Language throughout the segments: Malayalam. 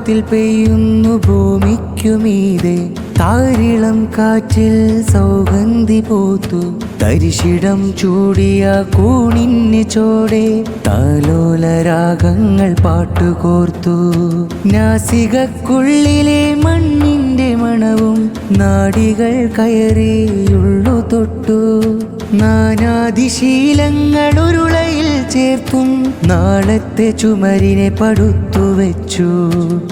താളത്തിൽ പെയ്യുന്നു ഭൂമിക്കുമീതെ താരിളം കാറ്റിൽ സൗഗന്ധി പൂത്തു തരിശിടം ചൂടിയ കൂണിന് ചോടെ താലോല രാഗങ്ങൾ പാട്ടുകോർത്തു നാസികക്കുള്ളിലെ മണ്ണിന്റെ മണവും നാടികൾ കയറിയുള്ളു തൊട്ടു നാനാദിശീലങ്ങൾ ഉരുളയിൽ ചേർത്തും നാളത്തെ ചുമരിനെ പടുത്തുവെച്ചു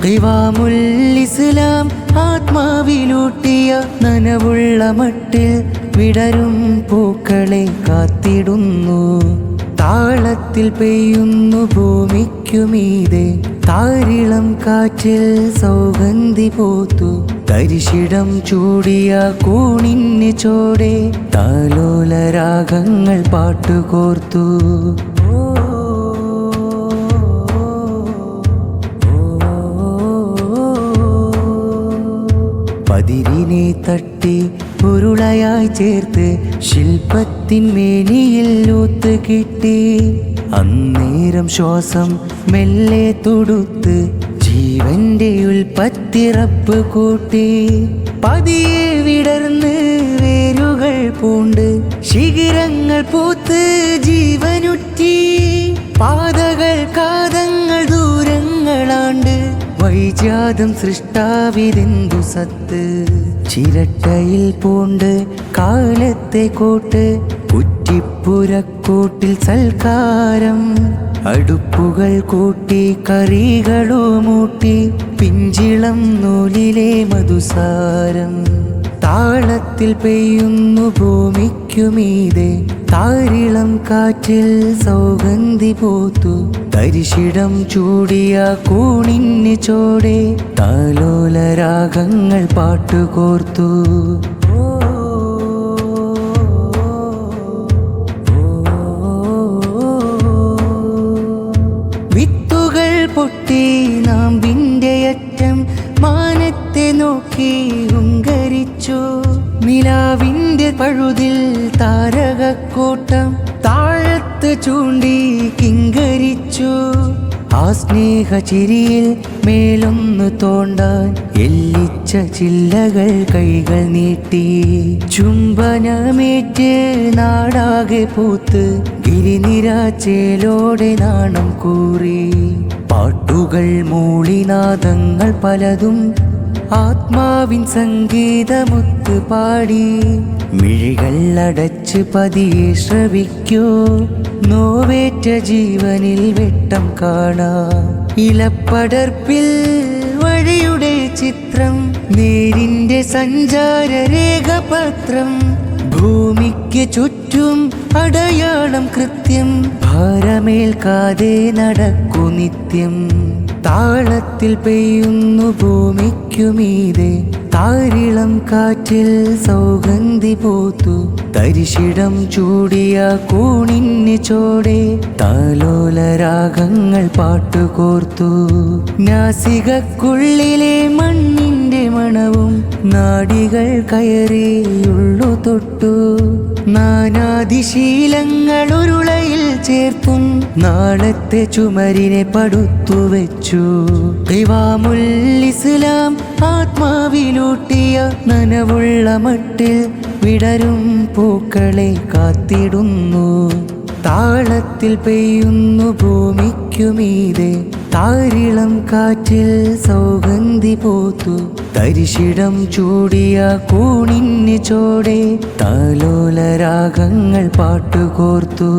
ഖിവാമുൽ ഇസ്ലാം ആത്മാവിലൂട്ടിയ നനവുള്ള മട്ടിൽ വിടരും പൂക്കളെ കാത്തിടുന്നു താളത്തിൽ പെയ്യുന്നു ഭൂമിക്കുമീതെ താരിളം കാറ്റിൽ സൗഗന്ധി പൂത്തു തരിശിടം ചൂടിയ കൂണിന് ചോടെ താലോല രാഗങ്ങൾ പാട്ടുകോർത്തു പതിരിനെ തട്ടി ഉരുളയായി ചേർത്ത് ശില്പത്തിൻ മേനിയിൽ ഊത്ത് കിട്ടി അന്നേരം ശ്വാസം മെല്ലെ തൊടുത്ത് ജീവന്റെ ഉൽപ്പത്തിറപ്പ് കൂട്ടി പതിയെ വിടർന്ന് വേരുകൾ പൂണ്ട് ശിഖിരങ്ങൾ പൂത്ത് ജീവനുറ്റി പാതകൾ കാതങ്ങൾ ദൂരങ്ങളാണ്ട് വൈജാതം സൃഷ്ടാവിതെന്തു സത്ത് ചിരട്ടയിൽ പൂണ്ട് കാലത്തെ കോട്ട് കുറ്റിപ്പുരക്കൂട്ടിൽ സൽക്കാരം അടുപ്പുകൾ കൂട്ടി കറികളുമൂട്ടി പിഞ്ചിളം നൂലിലെ മധുസാരം താളത്തിൽ പെയ്യുന്നു ഭൂമിക്കുമീതെ താരിളം കാറ്റിൽ സൗഗന്ധി പൂത്തു തരിശിടം ചൂടിയ കൂണിന് ചോടെ താലോല രാഗങ്ങൾ പാട്ടുകോർത്തു വിത്തുകൾ പൊട്ടി നാമ്പിന്റെ അറ്റം മാനത്തെ നോക്കി ഹുങ്കരിച്ചു നിലാവിന്റെ പഴുതിൽ താരകക്കൂട്ടം താഴത്ത് ചൂണ്ടി കിങ്കരിച്ചു ആ സ്നേഹചിരിയിൽ മേലൊന്നു തോണ്ടാൻ എല്ലിച്ച ചില്ലകൾ കൈകൾ നീട്ടി ചുംബനമേറ്റ് നാടാകെ പൂത്ത് ഗിരിനിരാച്ചേലോടെ നാണം കൂറി പാട്ടുകൾ മൂളിനാദങ്ങൾ പലതും ആത്മാവിൻ സംഗീതമുത്ത് പാടി മിഴികൾ അടച്ച് പതിയെ ശ്രവിക്കൂ നോവേറ്റ ജീവനിൽ വെട്ടം കാണാം ഇലപ്പടർപ്പിൽ വഴിയുടെ ചിത്രം നേരിന്റെ സഞ്ചാര രേഖപത്രം ഭൂമിക്ക് ചുറ്റും അടയാളം കൃത്യം ഭാരമേൽക്കാതെ നടക്കൂ നിത്യം താളത്തിൽ പെയ്യുന്നു ഭൂമിക്കുമീതെ താരിളം കാറ്റിൽ സൗഗന്ധി പൂത്തു തരിശിടം ചൂടിയ കൂണിന് ചോടെ താലോല രാഗങ്ങൾ പാട്ടുകോർത്തു നാസികക്കുള്ളിലെ മണ്ണിന്റെ മണവും നാടികൾ കയറിയുള്ളു തൊട്ടു നാനാദിശീലങ്ങൾ ഉരുളയിൽ ചേർത്തും നാളത്തെ ചുമരിനെ പടുത്തുവെച്ചു ഖിവാമുൽ ഇസ്ലാം ആത്മാവിലൂട്ടിയ നനവുള്ള മട്ടിൽ വിടരും പൂക്കളെ കാത്തിടുന്നു താളത്തിൽ പെയ്യുന്നു ഭൂമിക്കുമീതെ താരിളം കാറ്റിൽ സൗഗന്ധി പൂത്തു തരിശിടം ചൂടിയ കൂണിന് ചോടെ താലോല രാഗങ്ങൾ പാട്ടുകോർത്തു